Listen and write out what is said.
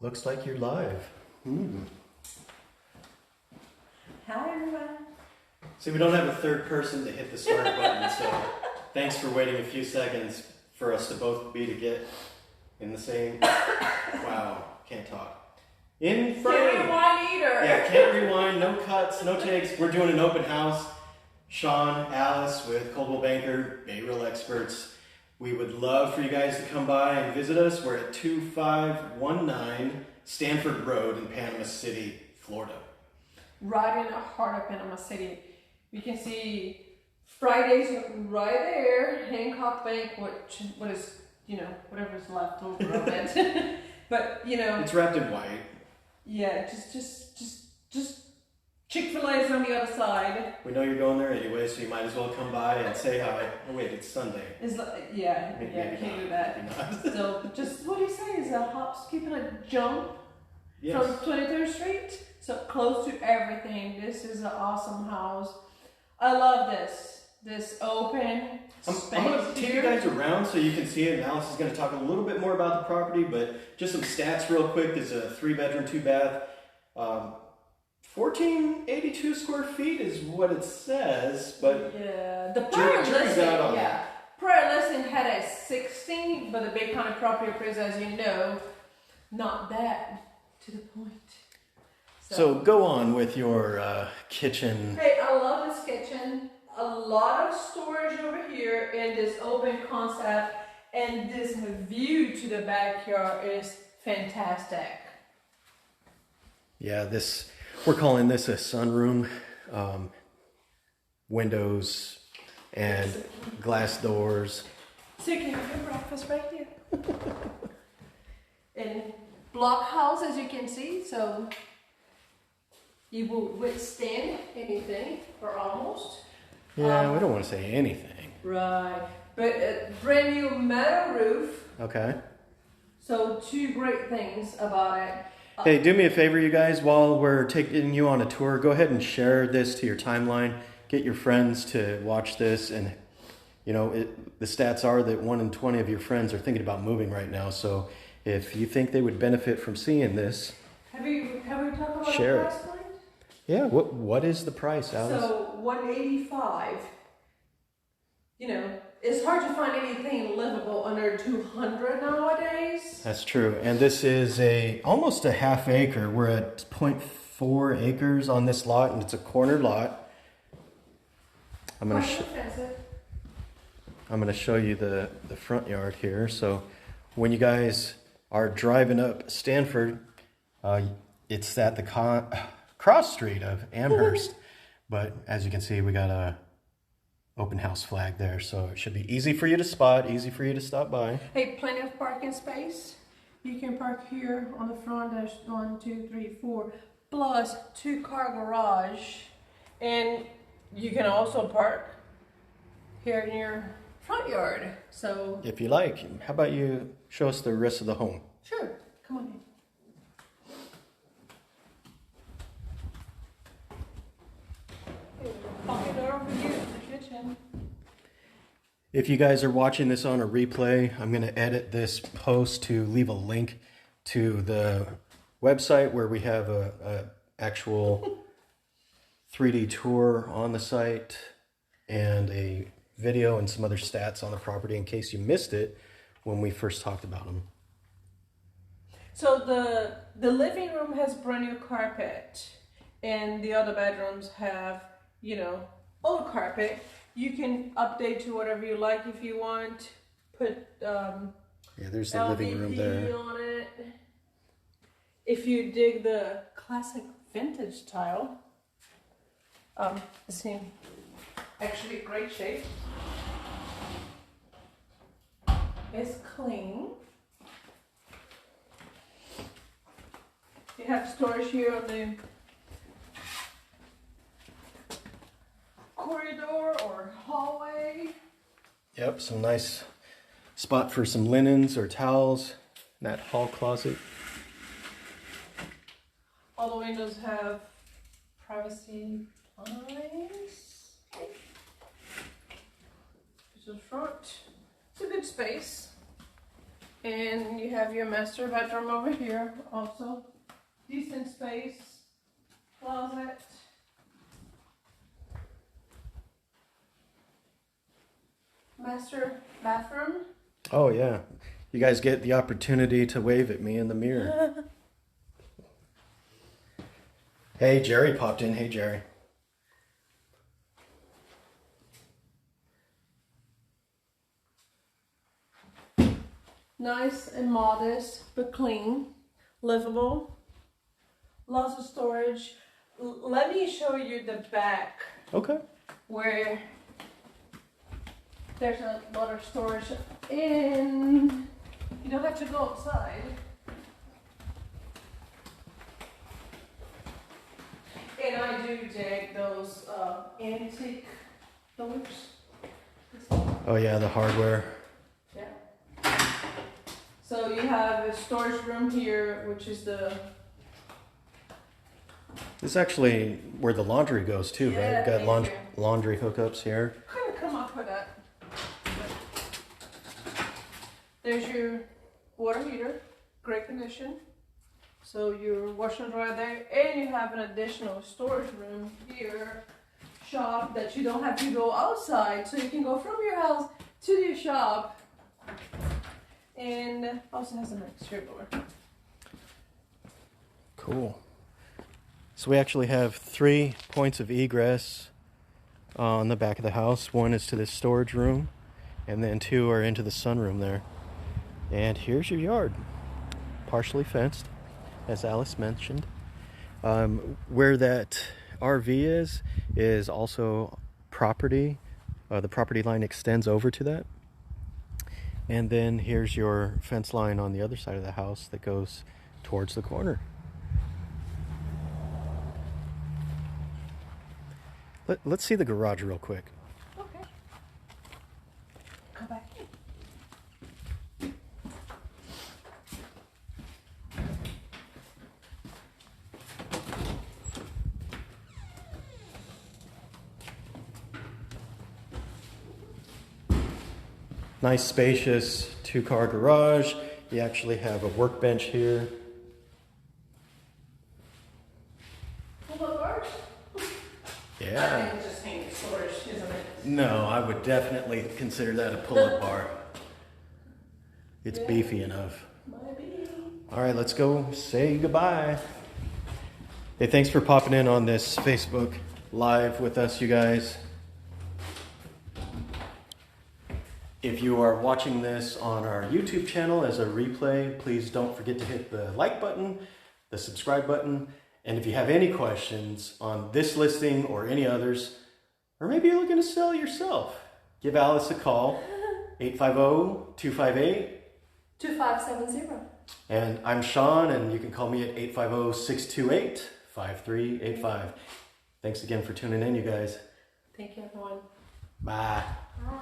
Looks like you're live. Hi, everyone. See, we don't have a third person to hit the start button, so thanks for waiting a few seconds for us to both be to get in the same... Wow, can't talk. In frame! Can't rewind either. Yeah, can't rewind, no cuts, no takes. We're doing an open house. Sean, Alice with Coldwell Banker, Bay Real Experts. We would love for you guys to come by and visit us. We're at 2519 Stanford Road in Panama City, Florida. Right in the heart of Panama City. You can see Fridays right there, Hancock Bank, what is, whatever's left over of it. But, It's wrapped in white. Yeah, just Chick-fil-A is on the other side. We know you're going there anyway, so you might as well come by and say hi. Oh wait, it's Sunday. Maybe can't do that. So, just what do you say? Is a hop, skip, and a jump Yes. from 23rd Street? So close to everything. This is an awesome house. I love this open space. I'm going to take you guys around so you can see it, and Alice is going to talk a little bit more about the property, but just some stats real quick. There's a 3-bedroom, 2-bath. 1482 square feet is what it says, but yeah, the prior listing, prior listing had a 16, but the Bay County property appraiser, as you know, not that to the point. So go on with your kitchen. Hey, I love this kitchen. A lot of storage over here in this open concept, and this view to the backyard is fantastic. Yeah, we're calling this a sunroom. Windows and glass doors. So you can have your breakfast right here. In block house, as you can see, so you will withstand anything, or almost. Yeah, we don't want to say anything. Right, but a brand new metal roof. Okay. So 2 great things about it. Hey, do me a favor, you guys, while we're taking you on a tour, go ahead and share this to your timeline. Get your friends to watch this, and the stats are that 1 in 20 of your friends are thinking about moving right now. So if you think they would benefit from seeing this, Have we talked about share the it. price point? Yeah, what is the price, Alice? So 185. It's hard to find anything livable under 200 nowadays. That's true. And this is almost a half acre. We're at 0.4 acres on this lot, and it's a corner lot. I'm going to show you the front yard here. So when you guys are driving up Stanford, it's at the cross street of Amherst. But as you can see, we got a open house flag there, so it should be easy for you to spot, easy for you to stop by. Hey, plenty of parking space. You can park here on the front. There's 1, 2, 3, 4, plus 2-car garage, and you can also park here in your front yard. So if you like, how about you show us the rest of the home? sure, come on in. Pocket door over here is the kitchen. If you guys are watching this on a replay, I'm going to edit this post to leave a link to the website where we have a actual 3D tour on the site and a video and some other stats on the property in case you missed it when we first talked about them. So the living room has brand new carpet, and the other bedrooms have, old carpet. You can update to whatever you like if you want. Put There's the living room there on it. If you dig the classic vintage style, it's in actually great shape. It's clean. You have storage here on the corridor or hallway. Yep, some nice spot for some linens or towels in that hall closet. All the windows have privacy blinds. To the front. It's a good space. And you have your master bedroom over here also. Decent space, closet. Master bathroom. Oh yeah. You guys get the opportunity to wave at me in the mirror. Hey, Jerry popped in. Hey, Jerry. Nice and modest, but clean, livable. Lots of storage. Let me show you the back Okay. where there's a lot of storage and you don't have to go outside. And I do dig those antique doors. Oh yeah, the hardware. Yeah. So you have a storage room here, which is the This is actually where the laundry goes too, Yeah, right? Got thank you. laundry hookups here. kind of come up with that. There's your water heater, great condition. So your washer and dryer there, and you have an additional storage room here, shop that you don't have to go outside, so you can go from your house to your shop. And also has an exterior door. Cool. So we actually have 3 points of egress on the back of the house. One is to this storage room, and then 2 are into the sunroom there. And here's your yard, partially fenced, as Alice mentioned. Where that RV is also property. The property line extends over to that. And then here's your fence line on the other side of the house that goes towards the corner. Let's see the garage real quick. Okay. Come back in. Nice spacious 2-car garage. You actually have a workbench here. Full of cars? I Yeah. think it's just hanging storage, isn't it? No, I would definitely consider that a pull-up bar. It's Yeah. beefy enough. Maybe. All right, let's go say goodbye. Hey, thanks for popping in on this Facebook Live with us, you guys. If you are watching this on our YouTube channel as a replay, please don't forget to hit the like button, the subscribe button, and if you have any questions on this listing or any others, or maybe you're looking to sell yourself, give Alice a call, 850-258. 2570. And I'm Sean, and you can call me at 850-628-5385. Thanks again for tuning in, you guys. Thank you, everyone. Bye. Bye.